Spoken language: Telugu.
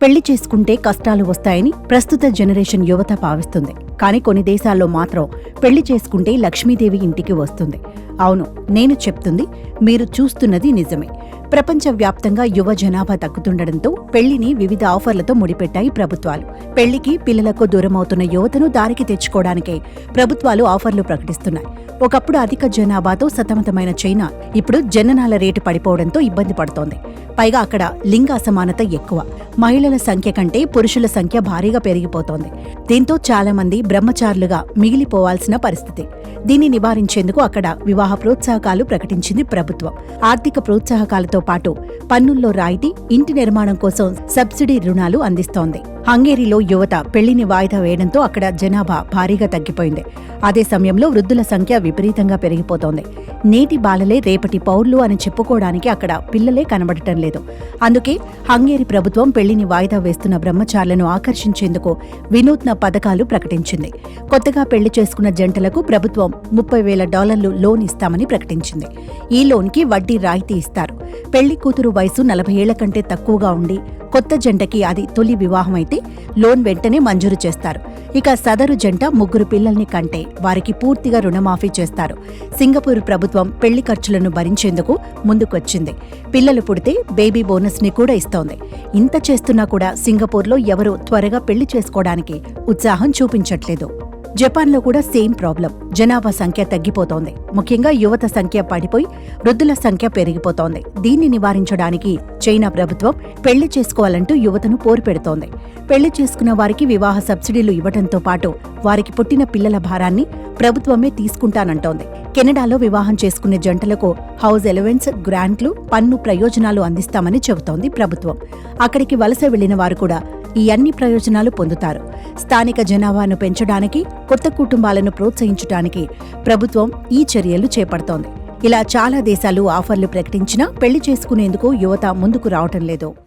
పెళ్లి చేసుకుంటే కష్టాలు వస్తాయని ప్రస్తుత జనరేషన్ యువత భావిస్తుంది. కానీ కొన్ని దేశాల్లో మాత్రం పెళ్లి చేసుకుంటే లక్ష్మీదేవి ఇంటికి వస్తుంది. అవును, నేను చెప్తుంది మీరు చూస్తున్నది నిజమే. ప్రపంచవ్యాప్తంగా యువ జనాభా తగ్గుతుండటంతో పెళ్లిని వివిధ ఆఫర్లతో ముడిపెట్టాయి ప్రభుత్వాలు. పెళ్లికి పిల్లలకు దూరమవుతున్న యువతను దారికి తెచ్చుకోవడానికే ప్రభుత్వాలు ఆఫర్లు ప్రకటిస్తున్నాయి. ఒకప్పుడు అధిక జనాభాతో సతమతమైన చైనా ఇప్పుడు జననాల రేటు పడిపోవడంతో ఇబ్బంది పడుతోంది. పైగా అక్కడ లింగ అసమానత ఎక్కువ. మహిళల సంఖ్య కంటే పురుషుల సంఖ్య భారీగా పెరిగిపోతోంది. దీంతో చాలా మంది బ్రహ్మచారులుగా మిగిలిపోవాల్సిన పరిస్థితి. దీన్ని నివారించేందుకు అక్కడ వివాహ ప్రోత్సాహకాలు ప్రకటించింది ప్రభుత్వం. ఆర్థిక ప్రోత్సాహకాలతో పాటు పన్నుల్లో రాయితీ, ఇంటి నిర్మాణం కోసం సబ్సిడీ రుణాలు అందిస్తోంది. హంగేరీలో యువత పెళ్లిని వాయిదా వేయడంతో అక్కడ జనాభా భారీగా తగ్గిపోయింది. అదే సమయంలో వృద్ధుల సంఖ్య విపరీతంగా పెరిగిపోతోంది. నేటి బాలలే రేపటి పౌరులు అని చెప్పుకోవడానికి అక్కడ పిల్లలే కనబడటం లేదు. అందుకే హంగేరీ ప్రభుత్వం పెళ్లిని వాయిదా వేస్తున్న బ్రహ్మచారులను ఆకర్షించేందుకు వినూత్న పథకాలు ప్రకటించింది. కొత్తగా పెళ్లి చేసుకున్న జంటలకు ప్రభుత్వం $30,000 లోన్ ఇస్తామని ప్రకటించింది. ఈ లోన్కి వడ్డీ రాయితీ ఇస్తారు. పెళ్లి కూతురు వయసు 40 ఏళ్ల కంటే తక్కువగా ఉండి కొత్త జంటకి అది తొలి వివాహమైతే లోన్ వెంటనే మంజూరు చేస్తారు. ఇక సదరు జంట 3 పిల్లల్ని కంటే వారికి పూర్తిగా రుణమాఫీ చేస్తారు. సింగపూర్ ప్రభుత్వం పెళ్లి ఖర్చులను భరించేందుకు ముందుకొచ్చింది. పిల్లలు పుడితే బేబీ బోనస్ ని కూడా ఇస్తోంది. ఇంత చేస్తున్నా కూడా సింగపూర్లో ఎవరూ త్వరగా పెళ్లి చేసుకోవడానికి ఉత్సాహం చూపించట్లేదు. జపాన్లో కూడా సేమ్ ప్రాబ్లం. జనాభా సంఖ్య తగ్గిపోతోంది. ముఖ్యంగా యువత సంఖ్య పడిపోయి వృద్ధుల సంఖ్య పెరిగిపోతోంది. దీన్ని నివారించడానికి చైనా ప్రభుత్వం పెళ్లి చేసుకోవాలంటూ యువతను పోరు పెడుతోంది. పెళ్లి చేసుకున్న వారికి వివాహ సబ్సిడీలు ఇవ్వడంతో పాటు వారికి పుట్టిన పిల్లల భారాన్ని ప్రభుత్వమే తీసుకుంటానంటోంది. కెనడాలో వివాహం చేసుకునే జంటలకు హౌస్ ఎలవెన్స్, గ్రాంట్లు, పన్ను ప్రయోజనాలు అందిస్తామని చెబుతోంది ప్రభుత్వం. అక్కడికి వలస వెళ్లిన వారు కూడా ఈ అన్ని ప్రయోజనాలు పొందుతారు. స్థానిక జనాభాను పెంచడానికి, కొత్త కుటుంబాలను ప్రోత్సహించడానికి ప్రభుత్వం ఈ చర్యలు చేపడుతోంది. ఇలా చాలా దేశాలు ఆఫర్లు ప్రకటించినా పెళ్లి చేసుకునేందుకు యువత ముందుకు రావటం లేదు.